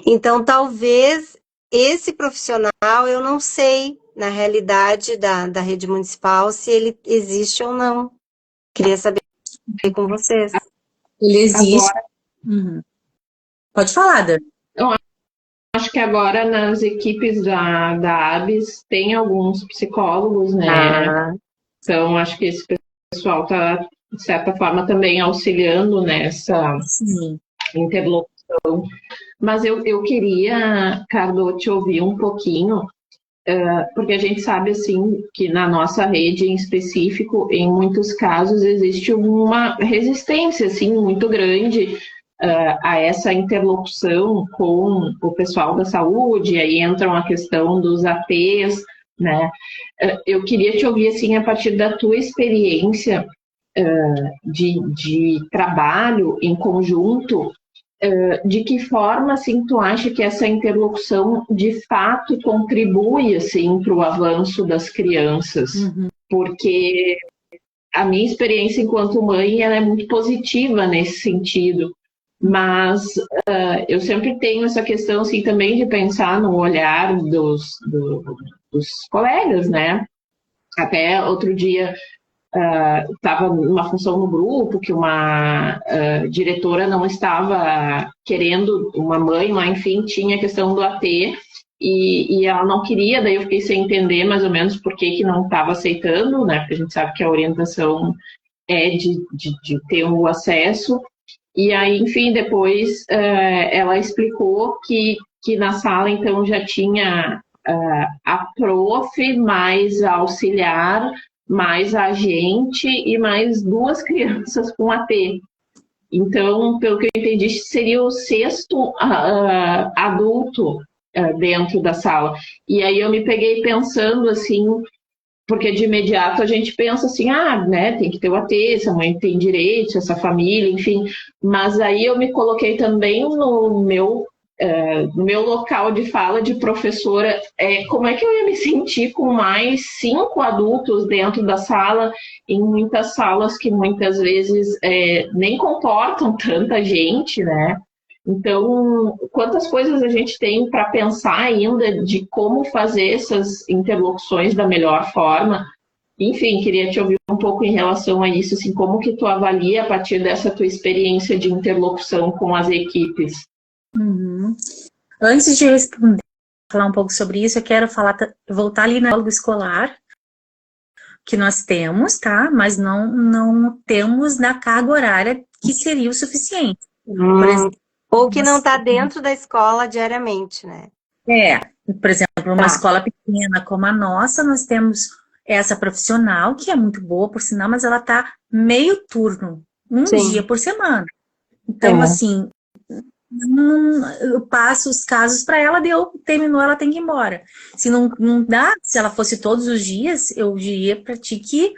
Então, talvez esse profissional, eu não sei, na realidade da rede municipal, se ele existe ou não. Queria saber com vocês. Ele existe. Agora, Pode falar, Dani. acho que agora nas equipes da ABS tem alguns psicólogos, né? Então, acho que esse pessoal está, de certa forma, também auxiliando nessa interlocução. Mas eu queria, Cardo, te ouvir um pouquinho, porque a gente sabe, assim, que na nossa rede em específico, em muitos casos, existe uma resistência, assim, muito grande a essa interlocução com o pessoal da saúde, aí entra a questão dos ATs, né? Eu queria te ouvir, assim, a partir da tua experiência de trabalho em conjunto, de que forma, assim, tu acha que essa interlocução, de fato, contribui, assim, para o avanço das crianças? Porque a minha experiência enquanto mãe, ela é muito positiva nesse sentido, mas eu sempre tenho essa questão, assim, também de pensar no olhar dos colegas, né? Até outro dia estava numa função no grupo que uma diretora não estava querendo, uma mãe lá, enfim, tinha a questão do AT e ela não queria, daí eu fiquei sem entender mais ou menos por que não estava aceitando, né? Porque a gente sabe que a orientação é de ter o acesso. E aí, enfim, depois ela explicou que na sala, então, já tinha a prof, mais a auxiliar, mais a agente e mais 2 crianças com AT. Então, pelo que eu entendi, seria o 6º adulto dentro da sala. E aí eu me peguei pensando, assim, porque de imediato a gente pensa assim, né, tem que ter o AT, essa mãe tem direito, essa família, enfim. Mas aí eu me coloquei também no meu local de fala de professora, como é que eu ia me sentir com mais 5 adultos dentro da sala, em muitas salas que muitas vezes nem comportam tanta gente, né? Então, quantas coisas a gente tem para pensar ainda de como fazer essas interlocuções da melhor forma. Enfim, queria te ouvir um pouco em relação a isso, assim, como que tu avalia a partir dessa tua experiência de interlocução com as equipes? Antes de responder, falar um pouco sobre isso, eu quero voltar ali no diálogo escolar, que nós temos, tá? Mas não temos na carga horária que seria o suficiente. Por exemplo, ou que não está dentro da escola diariamente, né? Por exemplo, uma escola pequena como a nossa, nós temos essa profissional, que é muito boa, por sinal, mas ela está meio turno, dia por semana. Então, assim, eu passo os casos para ela, terminou, ela tem que ir embora. Se não dá, se ela fosse todos os dias, eu diria para ti que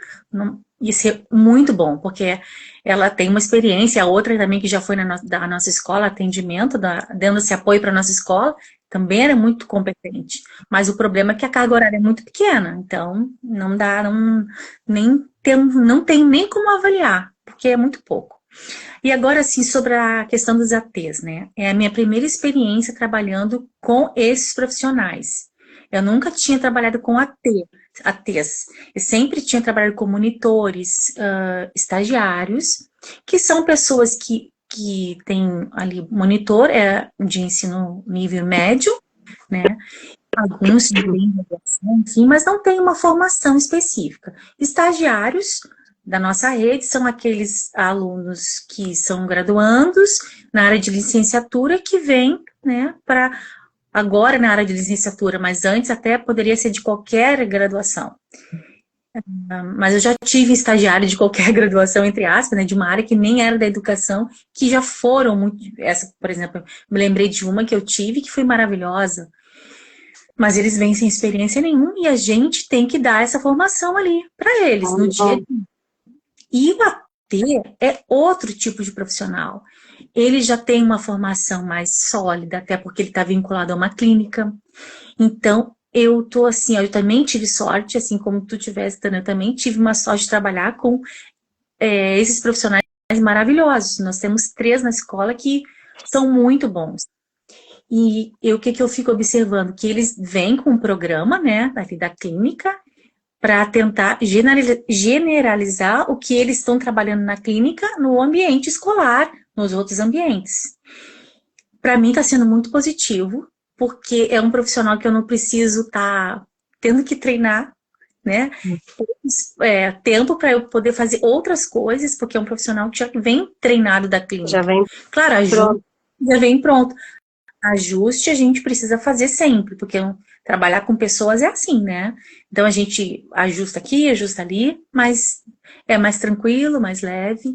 ia ser muito bom, porque ela tem uma experiência, a outra também que já foi da nossa escola, atendimento, dando esse apoio para a nossa escola, também era muito competente. Mas o problema é que a carga horária é muito pequena, então não dá, não tem nem como avaliar, porque é muito pouco. E agora, sim, sobre a questão dos ATs, né? É a minha primeira experiência trabalhando com esses profissionais. Eu nunca tinha trabalhado com ATs. Eu sempre tinha trabalhado com monitores, estagiários, que são pessoas que têm ali monitor de ensino nível médio, né? Alguns têm graduação, enfim, mas não tem uma formação específica. Estagiários da nossa rede são aqueles alunos que são graduandos na área de licenciatura que vêm, né, para agora na área de licenciatura, mas antes até poderia ser de qualquer graduação. Mas eu já tive estagiário de qualquer graduação, entre aspas, né, de uma área que nem era da educação, que já foram muito... Essa, por exemplo, me lembrei de uma que eu tive que foi maravilhosa. Mas eles vêm sem experiência nenhuma e a gente tem que dar essa formação ali para eles no dia a dia. E o AT é outro tipo de profissional. Ele já tem uma formação mais sólida, até porque ele está vinculado a uma clínica. Então, eu tô assim, eu também tive sorte, assim como tu tivesse, Tânia, eu também tive uma sorte de trabalhar com esses profissionais maravilhosos. Nós temos 3 na escola que são muito bons. E o que eu fico observando? Que eles vêm com um programa, né, da clínica, para tentar generalizar o que eles estão trabalhando na clínica no ambiente escolar, nos outros ambientes. Para mim está sendo muito positivo, porque é um profissional que eu não preciso estar tendo que treinar, né? Tempo para eu poder fazer outras coisas, porque é um profissional que já vem treinado da clínica. Já vem claro, ajuste já vem pronto. Ajuste a gente precisa fazer sempre, porque trabalhar com pessoas é assim, né? Então a gente ajusta aqui, ajusta ali, mas é mais tranquilo, mais leve.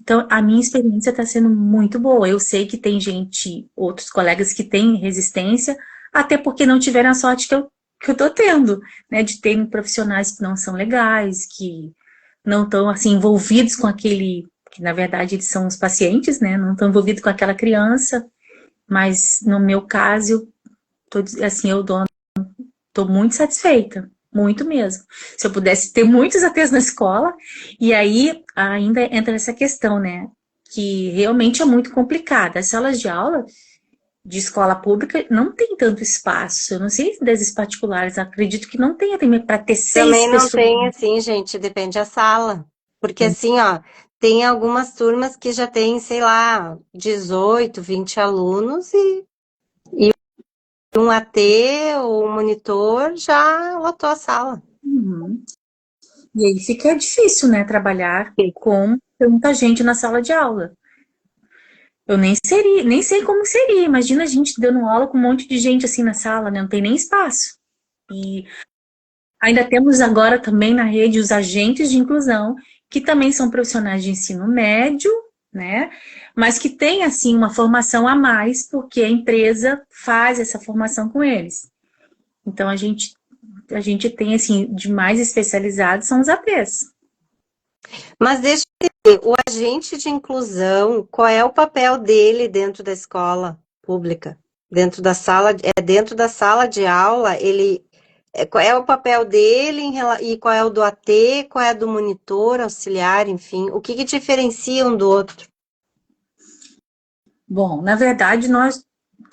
Então a minha experiência está sendo muito boa. Eu sei que tem gente, outros colegas que têm resistência, até porque não tiveram a sorte que eu tô tendo, né? De ter profissionais que não são legais, que não estão assim envolvidos com aquele, que na verdade eles são os pacientes, né? Não estão envolvidos com aquela criança. Mas no meu caso, eu tô muito satisfeita, muito mesmo. Se eu pudesse ter muitos ATs na escola, e aí ainda entra essa questão, né? Que realmente é muito complicada. As salas de aula de escola pública não tem tanto espaço. Eu não sei das particulares, acredito que não tenha também para ter 6 Também não pessoas. tem, assim, gente, depende da sala. Porque, assim, ó, tem algumas turmas que já tem, sei lá, 18, 20 alunos e um AT ou um monitor já lotou a sala. Uhum. E aí fica difícil, né, trabalhar com tanta gente na sala de aula. Eu nem sei como seria. Imagina a gente dando aula com um monte de gente assim na sala, né? Não tem nem espaço. E ainda temos agora também na rede os agentes de inclusão, que também são profissionais de ensino médio, né? Mas que têm, assim, uma formação a mais, porque a empresa faz essa formação com eles. Então, a gente tem, assim, de mais especializados são os APs. Mas deixa eu entender, o agente de inclusão, qual é o papel dele dentro da escola pública? Dentro da sala de aula, qual é o papel dele e qual é o do AT, qual é do monitor, auxiliar, enfim, o que diferencia um do outro? Bom, na verdade, nós,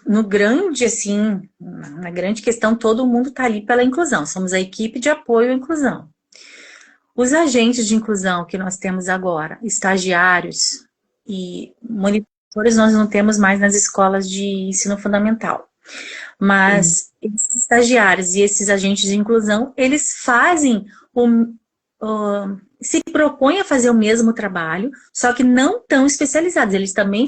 no grande, assim, na grande questão, todo mundo está ali pela inclusão. Somos a equipe de apoio à inclusão. Os agentes de inclusão que nós temos agora, estagiários e monitores, nós não temos mais nas escolas de ensino fundamental. Mas esses estagiários e esses agentes de inclusão, eles fazem se propõem a fazer o mesmo trabalho, só que não tão especializados. Eles também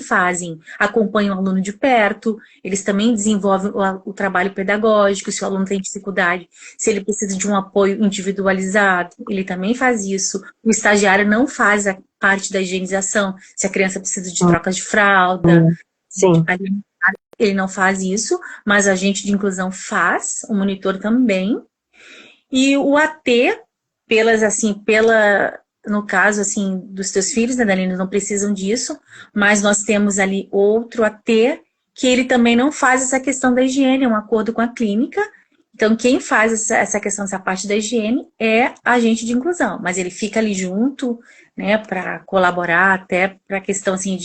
acompanham o aluno de perto, eles também desenvolvem o trabalho pedagógico, se o aluno tem dificuldade, se ele precisa de um apoio individualizado, ele também faz isso. O estagiário não faz a parte da higienização, se a criança precisa de troca de fralda, Sim. ele não faz isso, mas a agente de inclusão faz, o monitor também. E o AT, no caso, assim, dos teus filhos, né, Dalina, não precisam disso, mas nós temos ali outro AT, que ele também não faz essa questão da higiene, é um acordo com a clínica. Então, quem faz essa questão, essa parte da higiene, é a agente de inclusão, mas ele fica ali junto, né, para colaborar, até para a questão, assim,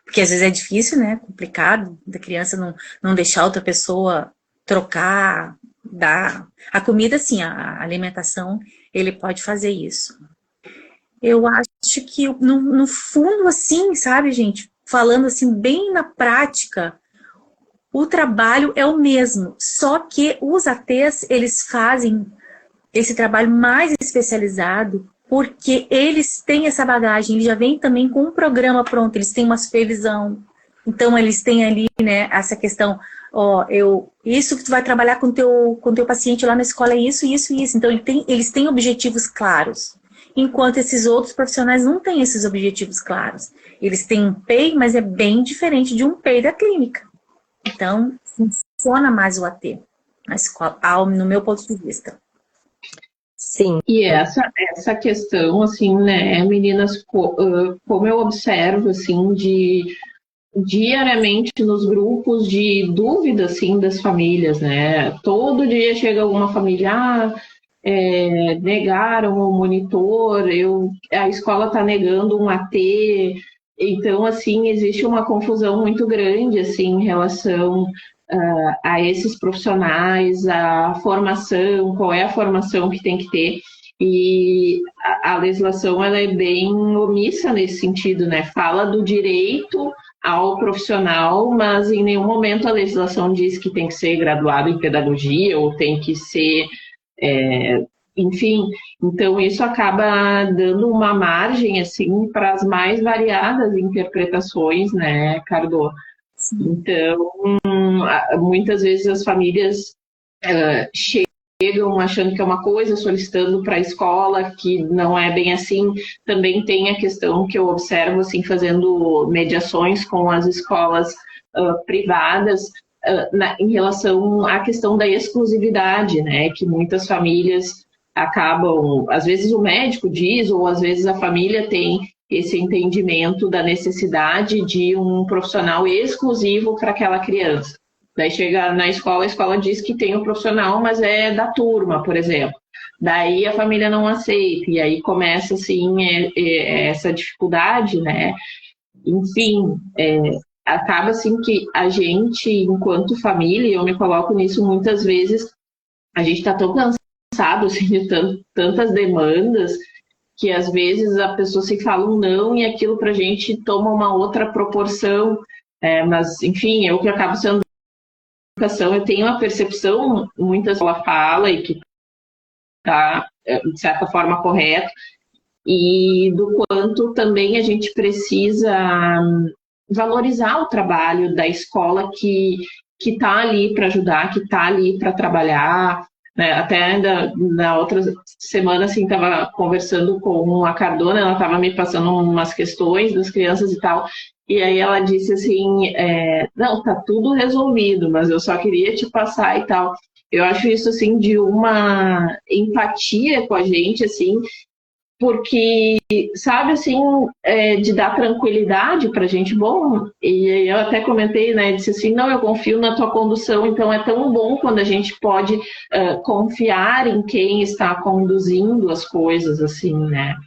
porque às vezes é difícil, né, complicado, da criança não deixar outra pessoa trocar, dar a comida, sim, a alimentação, ele pode fazer isso. Eu acho que, no fundo, assim, sabe, gente, falando assim, bem na prática, o trabalho é o mesmo, só que os ATs, eles fazem esse trabalho mais especializado, porque eles têm essa bagagem, eles já vêm também com um programa pronto, eles têm uma supervisão, então eles têm ali, né, essa questão, isso que tu vai trabalhar com teu paciente lá na escola é isso, isso e isso, então eles têm objetivos claros, enquanto esses outros profissionais não têm esses objetivos claros. Eles têm um PEI, mas é bem diferente de um PEI da clínica. Então, funciona mais o AT. na escola, no meu ponto de vista. Sim. E essa questão, assim, né, meninas, como eu observo, assim, diariamente nos grupos de dúvida, assim, das famílias, né, todo dia chega alguma família, negaram o monitor, a escola está negando um AT, então, assim, existe uma confusão muito grande, assim, em relação a esses profissionais, a formação, qual é a formação que tem que ter, e a legislação ela é bem omissa nesse sentido, né? Fala do direito ao profissional, mas em nenhum momento a legislação diz que tem que ser graduado em pedagogia ou tem que ser, enfim, então isso acaba dando uma margem assim para as mais variadas interpretações, né, Cardo? Então, muitas vezes as famílias chegam achando que é uma coisa, solicitando para a escola, que não é bem assim. Também tem a questão que eu observo, assim, fazendo mediações com as escolas privadas, em relação à questão da exclusividade, né, que muitas famílias acabam, às vezes o médico diz, ou às vezes a família tem esse entendimento da necessidade de um profissional exclusivo para aquela criança. Daí chega na escola, a escola diz que tem um profissional, mas é da turma, por exemplo. Daí a família não aceita, e aí começa, assim, essa dificuldade, né? Enfim, acaba, assim, que a gente, enquanto família, eu me coloco nisso muitas vezes, a gente está tão cansado, assim, de tantas demandas, que às vezes a pessoa se fala um não e aquilo para a gente toma uma outra proporção. Mas, enfim, eu que acabo sendo educação, eu tenho uma percepção, muitas ela fala e que está, de certa forma, correto, e do quanto também a gente precisa valorizar o trabalho da escola que está ali para ajudar, que está ali para trabalhar. Né? Até ainda na outra semana, assim, estava conversando com a Cardona, ela estava me passando umas questões das crianças e tal, e aí ela disse assim, não, tá tudo resolvido, mas eu só queria te passar e tal. Eu acho isso, assim, de uma empatia com a gente, assim, porque, sabe, assim, de dar tranquilidade para a gente, bom, e eu até comentei, né, disse assim, não, eu confio na tua condução, então é tão bom quando a gente pode confiar em quem está conduzindo as coisas, assim, né,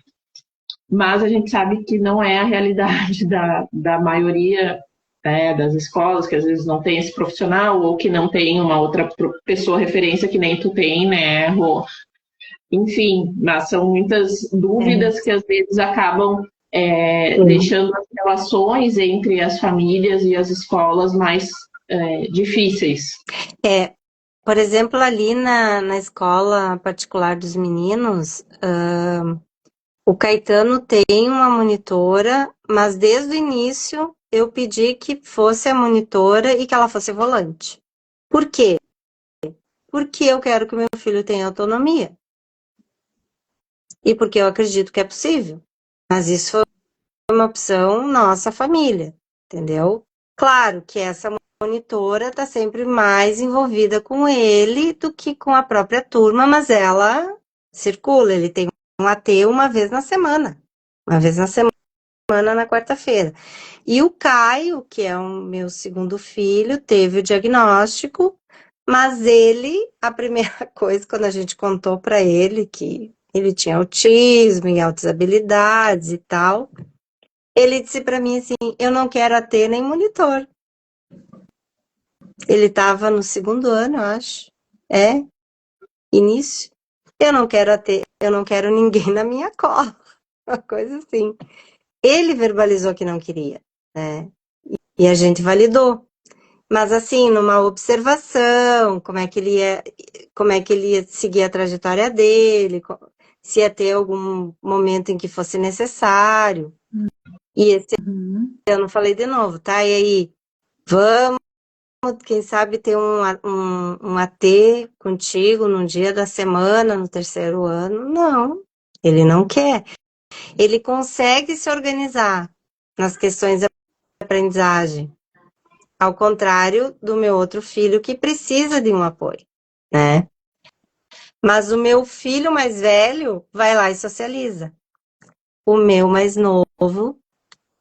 mas a gente sabe que não é a realidade da maioria, né, das escolas, que às vezes não tem esse profissional, ou que não tem uma outra pessoa referência que nem tu tem, né, Rô? Enfim, mas são muitas dúvidas que às vezes acabam deixando as relações entre as famílias e as escolas mais difíceis. Por exemplo, ali na escola particular dos meninos, o Caetano tem uma monitora, mas desde o início eu pedi que fosse a monitora e que ela fosse volante. Por quê? Porque eu quero que o meu filho tenha autonomia. E porque eu acredito que é possível. Mas isso foi uma opção nossa família, entendeu? Claro que essa monitora está sempre mais envolvida com ele do que com a própria turma, mas ela circula, ele tem um AT uma vez na semana. Uma vez na semana, na quarta-feira. E o Caio, que é o meu segundo filho, teve o diagnóstico, mas ele, a primeira coisa, quando a gente contou para ele que ele tinha autismo e altas habilidades e tal, ele disse para mim assim, eu não quero AT nem monitor. Ele estava no segundo ano, eu acho. Início. Eu não quero AT, eu não quero ninguém na minha cola. Uma coisa assim. Ele verbalizou que não queria, né? E a gente validou. Mas assim, numa observação, como é que ele ia seguir a trajetória dele, se ia ter algum momento em que fosse necessário. E esse ano eu falei de novo, tá? E aí, vamos, quem sabe, ter um AT contigo num dia da semana, no terceiro ano? Não, ele não quer. Ele consegue se organizar nas questões da aprendizagem. Ao contrário do meu outro filho, que precisa de um apoio. né? Mas o meu filho mais velho vai lá e socializa. O meu mais novo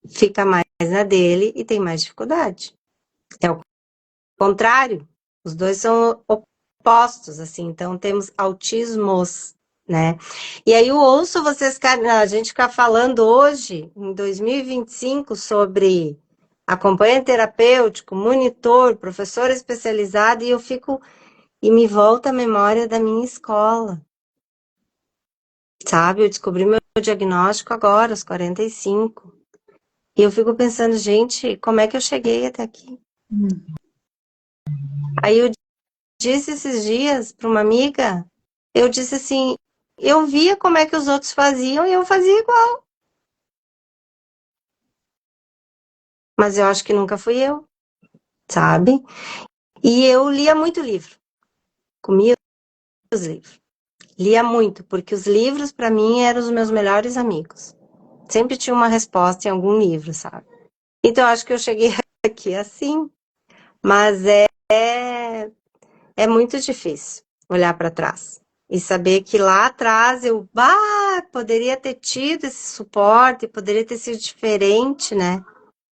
fica mais na dele e tem mais dificuldade. É o contrário. Os dois são opostos, assim. Então, temos autismos, né? E aí eu ouço vocês, a gente ficar falando hoje, em 2025, sobre acompanhante terapêutico, monitor, professor especializado, e eu fico... E me volta a memória da minha escola. Sabe? Eu descobri meu diagnóstico agora, aos 45. E eu fico pensando, gente, como é que eu cheguei até aqui? Aí eu disse esses dias para uma amiga, eu disse assim, eu via como é que os outros faziam e eu fazia igual. Mas eu acho que nunca fui eu, sabe? E eu lia muito livro. Comia os livros. Lia muito, porque os livros, para mim, eram os meus melhores amigos. Sempre tinha uma resposta em algum livro, sabe? Então, eu acho que eu cheguei aqui assim. Mas é muito difícil olhar para trás. E saber que lá atrás eu poderia ter tido esse suporte, poderia ter sido diferente, né?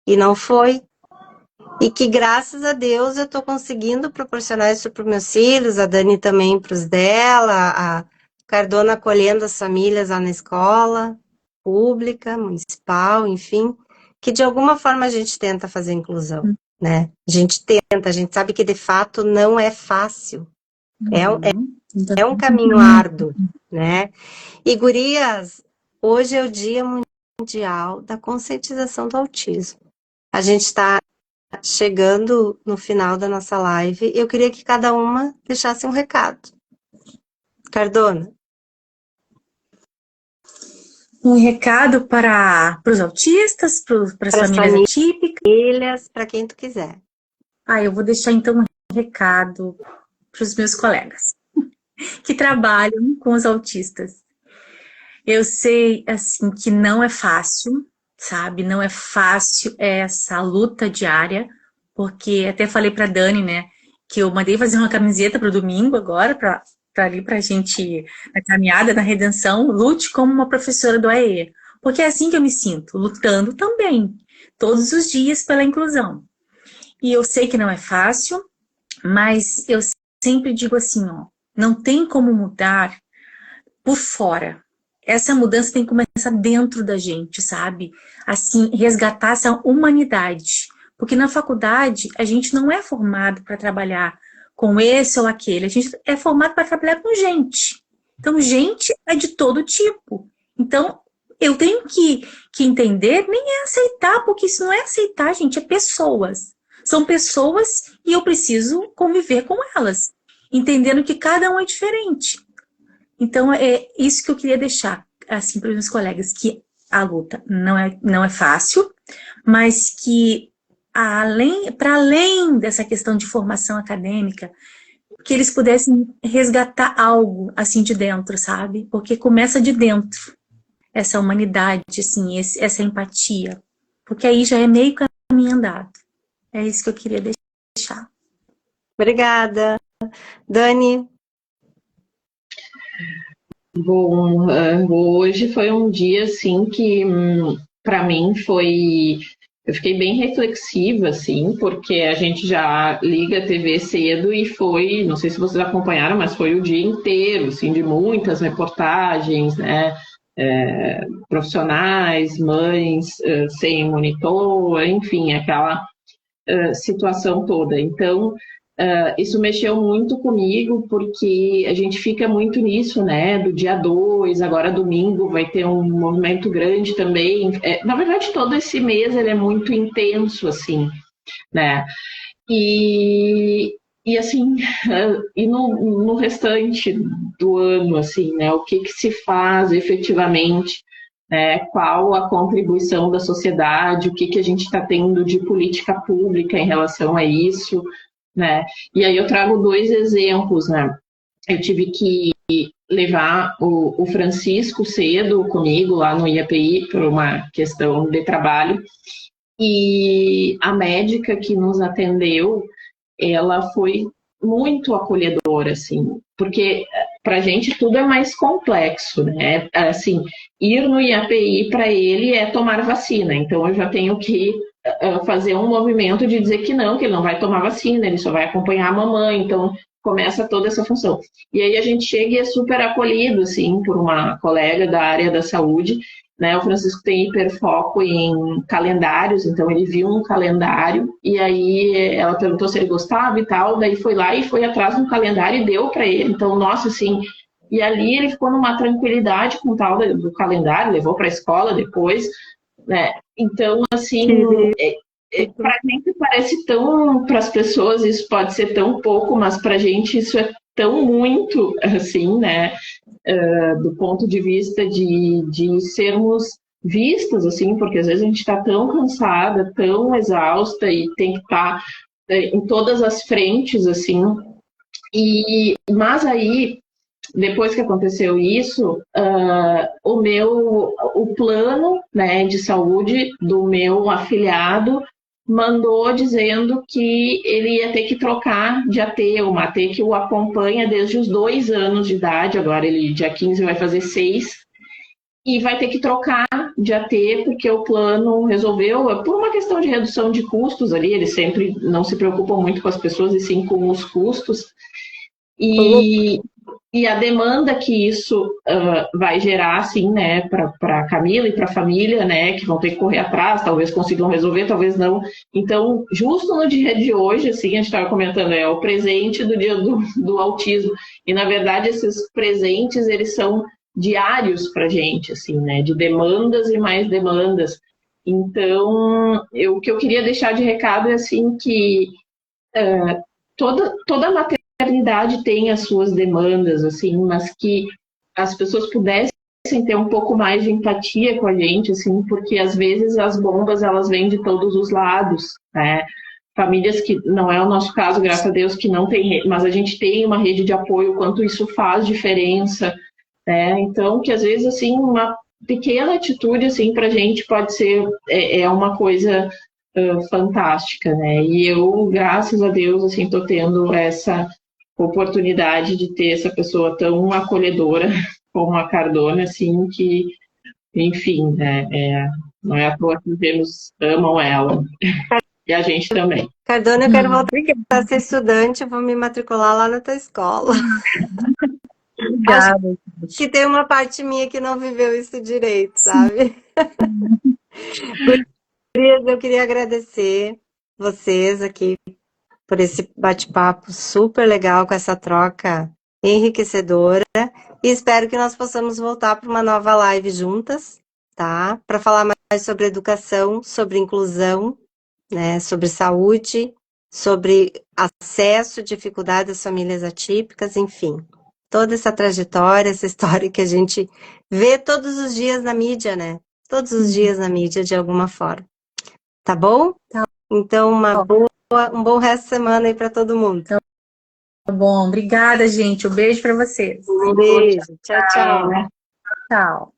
E não foi. E que graças a Deus eu estou conseguindo proporcionar isso para os meus filhos, a Dani também para os dela, a Cardona acolhendo as famílias lá na escola pública, municipal, enfim, que de alguma forma a gente tenta fazer inclusão, né? A gente tenta, a gente sabe que de fato não é fácil, é um caminho árduo, né? E gurias, hoje é o Dia Mundial da Conscientização do Autismo. A gente está chegando no final da nossa live, eu queria que cada uma deixasse um recado. Cardona. Um recado para os autistas, para as famílias atípicas? Para quem tu quiser. Eu vou deixar então um recado para os meus colegas que trabalham com os autistas. Eu sei, assim, que não é fácil, sabe? Não é fácil essa luta diária, porque até falei para Dani, né, que eu mandei fazer uma camiseta para o domingo agora, para ali para a gente, na caminhada, na redenção, lute como uma professora do AE. Porque é assim que eu me sinto, lutando também, todos os dias pela inclusão. E eu sei que não é fácil, mas eu sempre digo assim, ó, não tem como mudar por fora. Essa mudança tem que começar dentro da gente, sabe? Assim, resgatar essa humanidade. Porque na faculdade, a gente não é formado para trabalhar com esse ou aquele. A gente é formado para trabalhar com gente. Então, gente é de todo tipo. Então, eu tenho que entender, nem é aceitar, porque isso não é aceitar, gente, é pessoas. São pessoas e eu preciso conviver com elas, entendendo que cada um é diferente. Então, é isso que eu queria deixar, assim, para os meus colegas, que a luta não é fácil, mas que, para além dessa questão de formação acadêmica, que eles pudessem resgatar algo, assim, de dentro, sabe? Porque começa de dentro, essa humanidade, assim, essa empatia. Porque aí já é meio caminho andado. É isso que eu queria deixar. Obrigada. Dani? Bom, hoje foi um dia, assim, que para mim foi... Eu fiquei bem reflexiva, assim, porque a gente já liga a TV cedo e foi, não sei se vocês acompanharam, mas foi o dia inteiro, assim, de muitas reportagens, né? Profissionais, mães sem monitor, enfim, aquela situação toda. Então, isso mexeu muito comigo, porque a gente fica muito nisso, né, do dia 2, agora domingo vai ter um movimento grande também. Na verdade, todo esse mês ele é muito intenso, assim, né, e assim, e no restante do ano, assim, né, o que se faz efetivamente, né, qual a contribuição da sociedade, o que a gente está tendo de política pública em relação a isso, né? E aí eu trago dois exemplos, né? Eu tive que levar o Francisco cedo comigo lá no IAPI por uma questão de trabalho, e a médica que nos atendeu, ela foi muito acolhedor, assim, porque para a gente tudo é mais complexo, né? Assim, ir no IAPI para ele é tomar vacina, então eu já tenho que fazer um movimento de dizer que ele não vai tomar vacina, ele só vai acompanhar a mamãe, então começa toda essa função. E aí a gente chega e é super acolhido, assim, por uma colega da área da saúde, né? O Francisco tem hiperfoco em calendários, então ele viu um calendário e aí ela perguntou se ele gostava e tal, daí foi lá e foi atrás de um calendário e deu para ele. Então, nossa, assim, e ali ele ficou numa tranquilidade com o tal do calendário, levou para a escola depois, né? Então, assim, para a gente parece tão, para as pessoas isso pode ser tão pouco, mas para a gente isso é tão muito, assim, né? Do ponto de vista de sermos vistas, assim, porque às vezes a gente está tão cansada, tão exausta e tem que estar em todas as frentes, assim. Mas aí, depois que aconteceu isso, o plano, né, de saúde do meu afiliado mandou dizendo que ele ia ter que trocar de AT, uma AT que o acompanha desde os 2 anos de idade, agora ele dia 15 vai fazer 6, e vai ter que trocar de AT porque o plano resolveu, por uma questão de redução de custos ali, eles sempre não se preocupam muito com as pessoas e sim com os custos, e a demanda que isso vai gerar, assim, né, para a Camila e para a família, né, que vão ter que correr atrás, talvez consigam resolver, talvez não. Então, justo no dia de hoje, assim, a gente estava comentando, é o presente do dia do autismo. E, na verdade, esses presentes, eles são diários para a gente, assim, né, de demandas e mais demandas. Então, o que eu queria deixar de recado é, assim, que toda a maternidade tem as suas demandas, assim, mas que as pessoas pudessem ter um pouco mais de empatia com a gente, assim, porque às vezes as bombas, elas vêm de todos os lados, né? Famílias que, não é o nosso caso, graças a Deus, que não tem, mas a gente tem uma rede de apoio, o quanto isso faz diferença, né? Então, que às vezes, assim, uma pequena atitude, assim, pra gente pode ser, uma coisa fantástica, né? E eu, graças a Deus, assim, tô tendo essa oportunidade de ter essa pessoa tão acolhedora como a Cardona, assim, que, enfim, né, não é à toa que os gêmeos amam ela. E a gente também. Cardona, eu quero voltar a ser estudante, eu vou me matricular lá na tua escola. Obrigada. Acho que tem uma parte minha que não viveu isso direito, sabe? Eu queria agradecer vocês aqui por esse bate-papo super legal, com essa troca enriquecedora. E espero que nós possamos voltar para uma nova live juntas, tá? Para falar mais sobre educação, sobre inclusão, né? Sobre saúde, sobre acesso, dificuldade das famílias atípicas, enfim. Toda essa trajetória, essa história que a gente vê todos os dias na mídia, né? Todos os dias na mídia, de alguma forma. Tá bom? Então, um bom resto de semana aí para todo mundo. Tá bom, obrigada, gente. Um beijo para vocês. Um beijo. Tchau, tchau. Tchau.